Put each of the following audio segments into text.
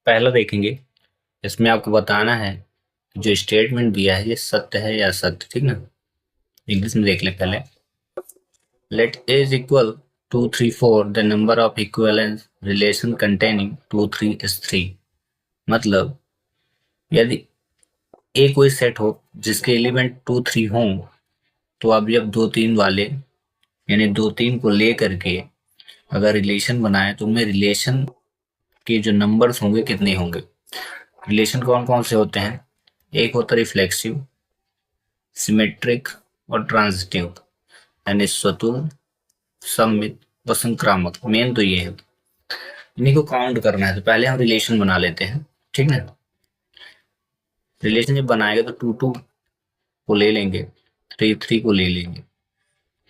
पहला देखेंगे। इसमें आपको बताना है कि जो स्टेटमेंट दिया है ये सत्य है या असत्य। ठीक ना। इंग्लिश में देख लें पहले। Let A is equal 2 3 4 the number of equivalence relation containing 2 3 is 3। मतलब यदि ए कोई सेट हो जिसके एलिमेंट 2 3 हों, तो आप जब 2 3 वाले यानी 2 3 को ले करके अगर रिलेशन बनाए तो उनमें रिलेशन के जो नंबर्स होंगे कितने होंगे। रिलेशन कौन कौन से होते हैं? एक होता है रिफ्लेक्सिव, सिमेट्रिक और ट्रांजिटिव, यानी स्वतुल, सममित और संक्रामक। मेन तो ये है, इन्हीं को काउंट करना है। तो पहले हम रिलेशन बना लेते हैं। ठीक ना। रिलेशन जब बनाएगा तो 2 2 को ले लेंगे, 3 3 को ले लेंगे,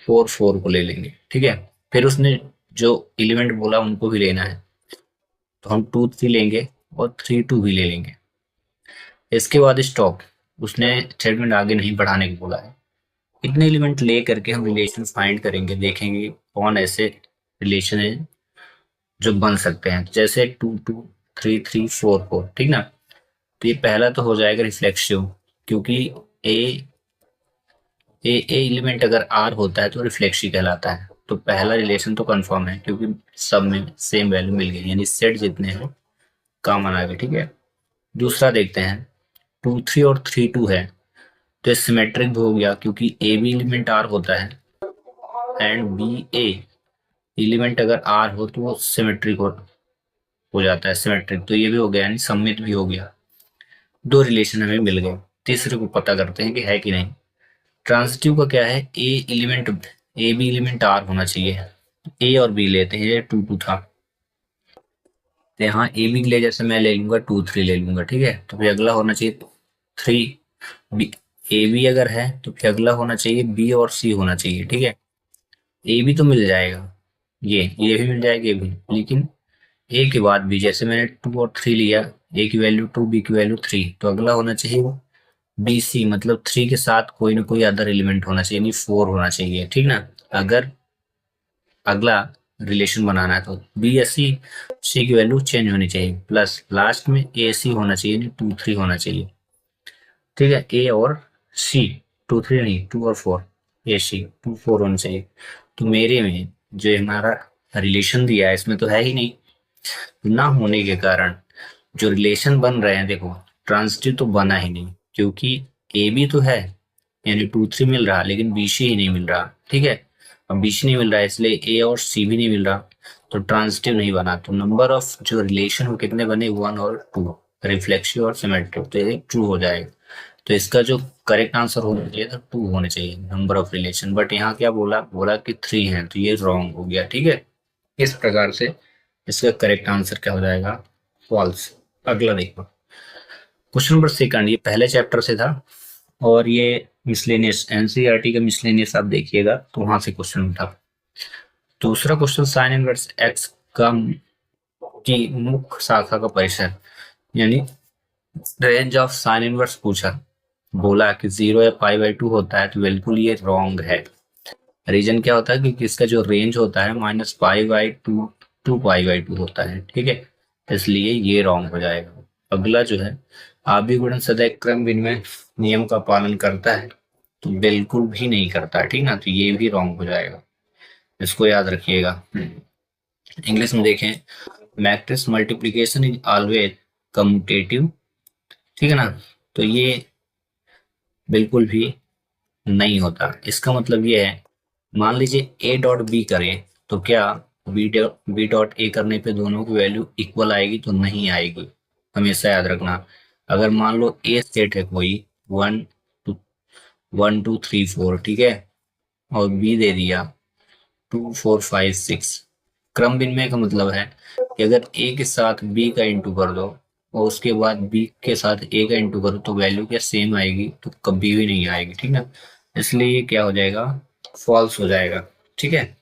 4 4 को ले लेंगे। ठीक है। फिर उसने जो एलिमेंट बोला उनको भी लेना है, तो हम 2 3 लेंगे और 3 2 भी ले लेंगे। इसके बाद स्टॉप। उसने स्टेटमेंट आगे नहीं बढ़ाने को बोला है। इतने एलिमेंट ले करके हम रिलेशन फाइंड करेंगे, देखेंगे कौन ऐसे रिलेशन है जो बन सकते हैं। जैसे 2 2 3 3 4 4। ठीक ना। तो ये पहला तो हो जाएगा रिफ्लेक्सिव, क्योंकि ए ए एलिमेंट अगर आर होता है तो रिफ्लेक्सिव कहलाता है। तो पहला रिलेशन तो कंफर्म है, क्योंकि सब में सेम वैल्यू मिल गई, यानी सेट जितने हैं कॉमन आ गए। ठीक है। दूसरा देखते हैं। 2 3 और 3 2 है तो सिमेट्रिक भी हो गया, क्योंकि ए बी एलिमेंट आर होता है एंड बी ए एलिमेंट अगर आर हो तो वो सिमेट्रिक हो जाता है, सिमेट्रिक। तो ये भी हो गया, यानी सममित भी हो गया। दो रिलेशन हमें मिल गए। तीसरे को पता करते हैं कि है कि नहीं। ट्रांजिटिव का क्या है? ए बी एलिमेंट आर होना चाहिए। ए और बी लेते हैं, ये 2 2 था तो यहाँ ए बी के लिए जैसे मैं ले लूंगा 2 3 ले लूंगा। ठीक है। तो फिर अगला होना चाहिए 3 बी। ए बी अगर है तो फिर अगला होना चाहिए बी और सी होना चाहिए। ठीक है। ए बी तो मिल जाएगा, ये भी मिल जाएगा, ये भी। लेकिन ए के बाद भी, जैसे मैंने 2 और 3 लिया, ए की वैल्यू 2 बी की वैल्यू 3, तो अगला होना चाहिए वो बी सी, मतलब 3 के साथ कोई ना कोई अदर एलिमेंट होना चाहिए, यानी 4 होना चाहिए। ठीक ना। अगर अगला रिलेशन बनाना है तो बी या सी की वैल्यू चेंज होनी चाहिए, प्लस लास्ट में ए सी होना चाहिए, यानी 2 3 होना चाहिए। ठीक है। ए और सी, 2 3 नहीं, 2 और 4, ए सी 2 4 होना चाहिए। तो मेरे में जो हमारा रिलेशन दिया है इसमें तो है ही नहीं। ना होने के कारण जो रिलेशन बन रहे हैं, देखो ट्रांजिटिव तो बना ही नहीं, क्योंकि ए बी तो है यानी 2 3 मिल रहा, लेकिन बी सी ही नहीं मिल रहा। ठीक है। अब बी सी नहीं मिल रहा है, इसलिए ए और सी भी नहीं मिल रहा, तो ट्रांजिटिव नहीं बना। तो नंबर ऑफ जो रिलेशन वो कितने बने? 1 और 2, रिफ्लेक्सिव और सिमेट्रिक। तो ये ट्रू हो जाएगा। तो इसका जो करेक्ट आंसर होना चाहिए था 2 होने चाहिए, नंबर ऑफ रिलेशन। बट यहाँ क्या बोला बोला कि 3 है, तो ये रॉन्ग हो गया। ठीक है। इस प्रकार से इसका करेक्ट आंसर क्या हो जाएगा? फॉल्स। अगला देखो। क्वेश्चन नंबर सेकंड, ये पहले चैप्टर से था और ये मिसलेनियस एनसीईआरटी का मिसलेनियस आप देखिएगा तो वहां से क्वेश्चन उठा। दूसरा क्वेश्चन, साइन इनवर्स एक्स का की मुख्य शाखा का परिसर, यानी रेंज ऑफ साइन इनवर्स पूछा। बोला कि 0 या π/2 होता है, तो बिल्कुल ये रॉन्ग है। रीजन क्या होता है? क्योंकि इसका जो रेंज होता है -π/2 टू π/2 होता है। ठीक है। इसलिए ये रॉन्ग हो जाएगा। अगला जो है, आवर्त सदैव क्रम विनिमय नियम का पालन करता है, तो बिल्कुल भी नहीं करता है। ठीक ना। तो ये भी रॉन्ग हो जाएगा, इसको याद रखिएगा। इंग्लिश में देखें, matrix multiplication is always commutative. ठीक है ना। तो ये बिल्कुल भी नहीं होता। इसका मतलब ये है, मान लीजिए ए डॉट बी करें तो क्या बी डॉट ए करने पे दोनों की वैल्यू इक्वल आएगी? तो नहीं आएगी, हमेशा याद रखना। अगर मान लो ए सेट है कोई 1 2 3 4, ठीक है, और बी दे दिया 2 4 5 6। क्रम विनिमय का मतलब है कि अगर ए के साथ बी का इंटू कर दो और उसके बाद बी के साथ ए का इंटू करो तो वैल्यू क्या सेम आएगी? तो कभी भी नहीं आएगी। ठीक ना। इसलिए ये क्या हो जाएगा? फॉल्स हो जाएगा। ठीक है।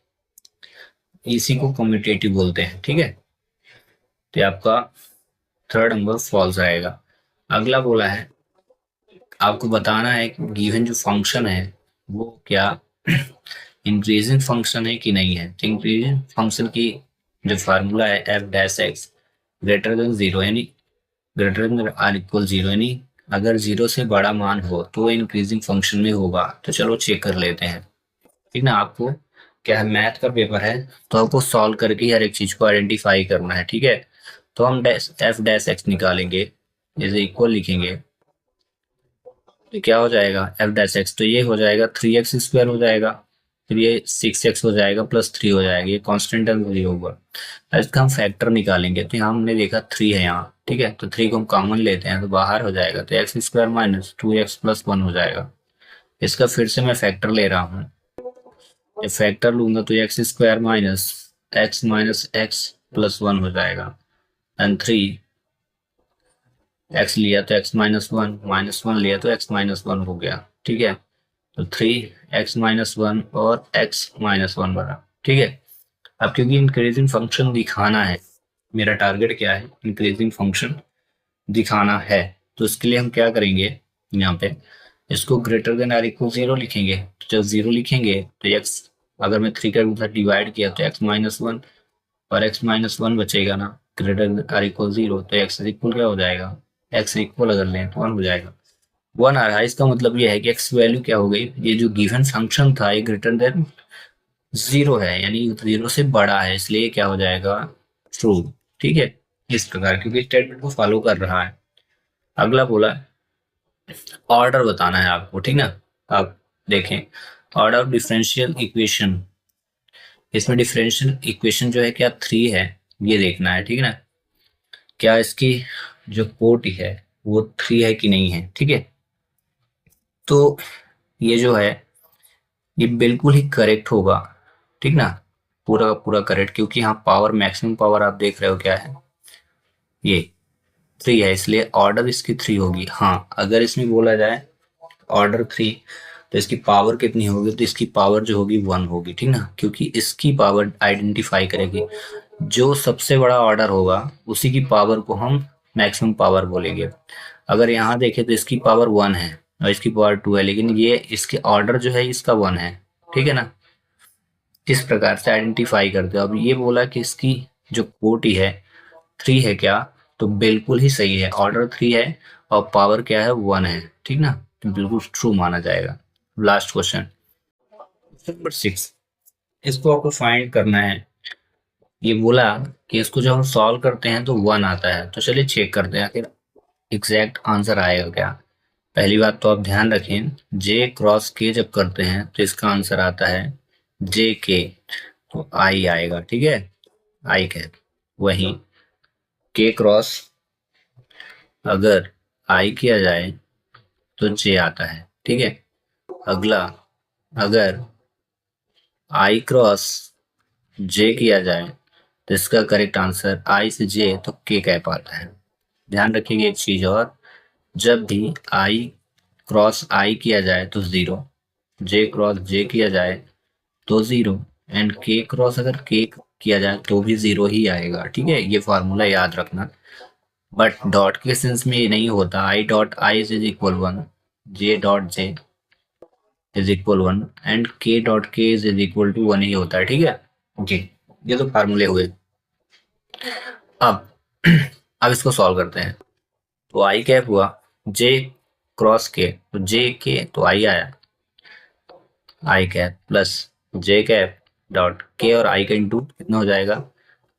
इसी को कम्यूटेटिव बोलते हैं। ठीक है। तो ये आपका थर्ड नंबर फॉल्स आएगा। अगला बोला है आपको बताना है कि गिवन जो फंक्शन है वो क्या इंक्रीजिंग फंक्शन है कि नहीं है। तो इंक्रीजिंग फंक्शन की जो फार्मूला है f dash x greater than 0, यानी ग्रेटर देन आर इक्वल 0, यानी अगर 0 से बड़ा मान हो तो इंक्रीजिंग फंक्शन में होगा। तो चलो चेक कर लेते हैं, ठीक ना। आपको क्या है, मैथ का पेपर है तो आपको सॉल्व करके हर एक चीज को आइडेंटिफाई करना है, ठीक है। तो हम डैश एफ डैश एक्स निकालेंगे, इज इक्वल लिखेंगे, तो क्या हो जाएगा एफ डैश एक्स, तो ये हो जाएगा 3x² हो जाएगा, फिर ये 6x हो जाएगा प्लस 3 हो जाएगा, ये कांस्टेंट टर्म ये होगा। अब इसका हम फैक्टर निकालेंगे, तो यहाँ हमने देखा 3 है यहाँ, ठीक है, तो 3 को हम कॉमन लेते हैं तो बाहर हो जाएगा, तो x² माइनस 2x+1 हो जाएगा। इसका फिर से मैं फैक्टर ले रहा हूँ, जब फैक्टर लूंगा तो x² माइनस x+1 हो जाएगा, एंड 3 x लिया तो x-1 -1 लिया तो x-1 हो गया, ठीक है। तो 3x-1 और x-1 बना, ठीक है। अब क्योंकि इंक्रीजिंग फंक्शन दिखाना है, मेरा टारगेट क्या है, इंक्रीजिंग फंक्शन दिखाना है, तो इसके लिए हम क्या करेंगे, यहाँ पे इसको ग्रेटर देन आर इक्वल 0 लिखेंगे। तो जब 0 लिखेंगे तो x, अगर मैं 3 का डिवाइड किया तो x-1 और x-1 बचेगा ना, ग्रेटर देन आर इक्वल 0, तो x इक्वल क्या हो जाएगा, x इक्वल अगर लें तो 1 हो जाएगा। 1 आ रहा है, इसका मतलब ये है कि x वैल्यू क्या हो गई, ये जो गिवन फंक्शन था ये ग्रेटर देन 0 है, यानी 0 से बड़ा है, इसलिए क्या हो जाएगा, ट्रू, ठीक है। इस प्रकार क्योंकि स्टेटमेंट को फॉलो कर रहा है। अगला बोला ऑर्डर बताना है आपको, ठीक ना। आप देखें ऑर्डर ऑफ डिफरेंशियल इक्वेशन, इसमें डिफरेंशियल इक्वेशन जो है क्या 3 है, ये देखना है, ठीक है ना। क्या इसकी जो कोटी है वो 3 है कि नहीं है, ठीक है। तो ये जो है ये बिल्कुल ही करेक्ट होगा, ठीक ना, पूरा का पूरा करेक्ट, क्योंकि यहाँ पावर मैक्सिमम पावर आप देख रहे हो क्या है, ये 3 है, इसलिए ऑर्डर इसकी 3 होगी। हाँ, अगर इसमें बोला जाए ऑर्डर 3 तो इसकी पावर कितनी होगी, तो इसकी पावर जो होगी 1 होगी, ठीक ना, क्योंकि इसकी पावर आइडेंटिफाई करेगी, जो सबसे बड़ा ऑर्डर होगा उसी की पावर को हम मैक्सिमम पावर बोलेंगे। अगर यहाँ देखें तो इसकी पावर 1 है और इसकी पावर 2 है, लेकिन ये इसके ऑर्डर जो है इसका 1 है, ठीक है ना। इस प्रकार से आइडेंटिफाई करते हो। अब ये बोला कि इसकी जो कोटी है 3 है क्या, तो बिल्कुल ही सही है, ऑर्डर 3 है और पावर क्या है 1 है, ठीक ना, तो बिल्कुल ट्रू माना जाएगा। लास्ट क्वेश्चन नंबर 6, इसको आपको फाइंड करना है। ये बोला कि इसको जब हम सॉल्व करते हैं तो 1 आता है, तो चलिए चेक करते हैं आखिर एग्जैक्ट आंसर आएगा क्या। पहली बात तो आप ध्यान रखें, जे क्रॉस के जब करते हैं तो इसका आंसर आता है जे के, तो आई आएगा, ठीक है, आई कैप। वहीं के क्रॉस अगर आई किया जाए तो जे आता है, ठीक है। अगला अगर आई क्रॉस जे किया जाए तो इसका करेक्ट आंसर आई से जे तो के कैप आता है। ध्यान रखिएगा एक चीज और, जब भी आई क्रॉस आई किया जाए तो 0, जे क्रॉस जे किया जाए तो 0, एंड के क्रॉस अगर के किया जाए तो भी 0 ही आएगा, ठीक है। ये फॉर्मूला याद रखना। बट डॉट के सेंस में ये नहीं होता, I dot I is equal 1, J dot J is equal 1 and के डॉट के इज इक्वल टू 1 ही होता है, ठीक है जी। ये तो फार्मूले हुए। अब अब इसको सॉल्व करते हैं। तो आई कैप हुआ जे क्रॉस के, तो जे के तो आई आया, आई कैप प्लस जे कैप डॉट के और आई का इंटू कितना हो जाएगा,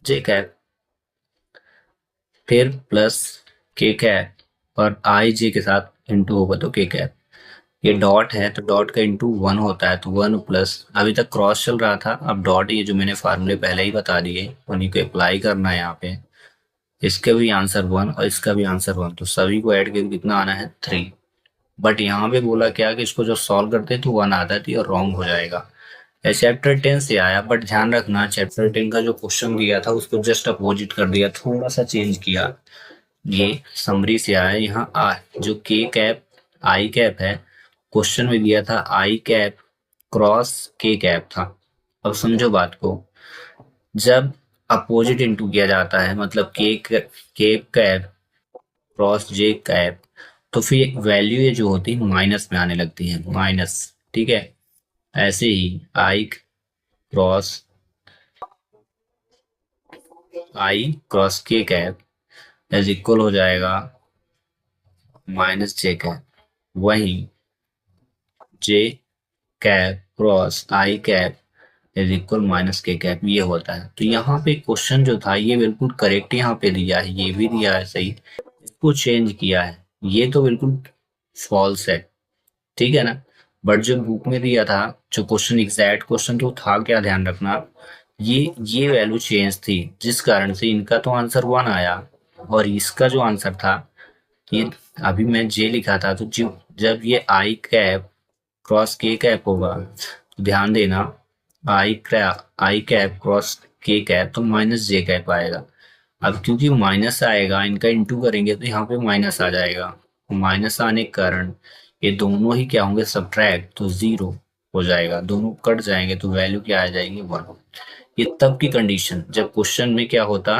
जे कैप, फिर प्लस के कैप और आई जे के साथ इंटू होगा तो के कैप। ये डॉट है तो डॉट का इंटू 1 होता है, तो 1 प्लस, अभी तक क्रॉस चल रहा था, अब डॉट, ये जो मैंने फार्मूले पहले ही बता दिए उन्हीं को अप्लाई करना है यहाँ पे। इसका भी आंसर 1 और इसका भी आंसर 1, तो सभी को ऐड करके कितना आना है 3। बट यहाँ पे बोला क्या कि इसको जब सॉल्व करते हैं तो 1 आता है, तो ये रॉन्ग हो जाएगा। ये चैप्टर 10 से आया, बट ध्यान रखना चैप्टर 10 का जो क्वेश्चन दिया था उसको जस्ट अपोजिट कर दिया, थोड़ा सा चेंज किया। ये समरी से आया, यहाँ जो के कैप आई कैप है, क्वेश्चन में दिया था आई कैप क्रॉस के कैप था। अब समझो बात को, जब अपोजिट इंटू किया जाता है, मतलब के कैप क्रॉस जे कैप, तो फिर वैल्यू ये जो होती है माइनस में आने लगती है, माइनस, ठीक है। ऐसे ही cross i cross k cap is equal हो जाएगा माइनस जे कैप, वहीं j cap cross i cap is equal minus k cap, ये होता है। तो यहाँ पे क्वेश्चन जो था ये बिल्कुल करेक्ट यहाँ पे दिया है, ये भी दिया है सही, इसको चेंज किया है, ये तो बिल्कुल फॉल्स है, ठीक है ना। बट जो बुक में दिया था, जो क्वेश्चन एग्जैक्ट क्वेश्चन तो था क्या, ध्यान रखना, ये वैल्यू चेंज थी, जिस कारण से इनका तो आंसर 1 आया, और इसका जो आंसर था, ये अभी मैं जे लिखा था, तो जब ये आई कैप क्रॉस के कैप होगा, तो ध्यान देना, आई कैप क्रॉस के कैप तो माइनस जे कैप आएगा। अब क्योंकि माइनस आएगा, इनका इंटू करेंगे तो यहाँ पे माइनस आ जाएगा, माइनस आने के कारण ये दोनों ही क्या होंगे, सब्ट्रैक्ट, तो जीरो हो जाएगा, दोनों कट जाएंगे तो वैल्यू क्या आ जाएगी, 1। ये तब की कंडीशन जब क्वेश्चन में क्या होता,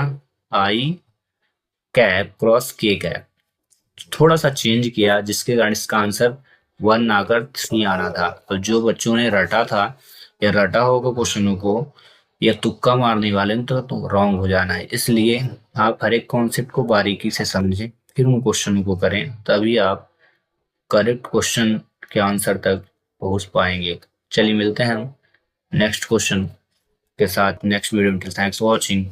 आई कैप क्रॉस के कैप, थोड़ा सा चेंज किया जिसके कारण इसका आंसर 1 आकर 3 आना था। और जो बच्चों ने रटा था या रटा होगा क्वेश्चनों को, या तुक्का मारने वाले ने, तो रॉन्ग हो जाना है। इसलिए आप हर एक कॉन्सेप्ट को बारीकी से समझें, फिर उन क्वेश्चनों को करें, तभी आप करेक्ट क्वेश्चन के आंसर तक पहुंच पाएंगे। चलिए मिलते हैं हम नेक्स्ट क्वेश्चन के साथ नेक्स्ट वीडियो में। Thanks for watching.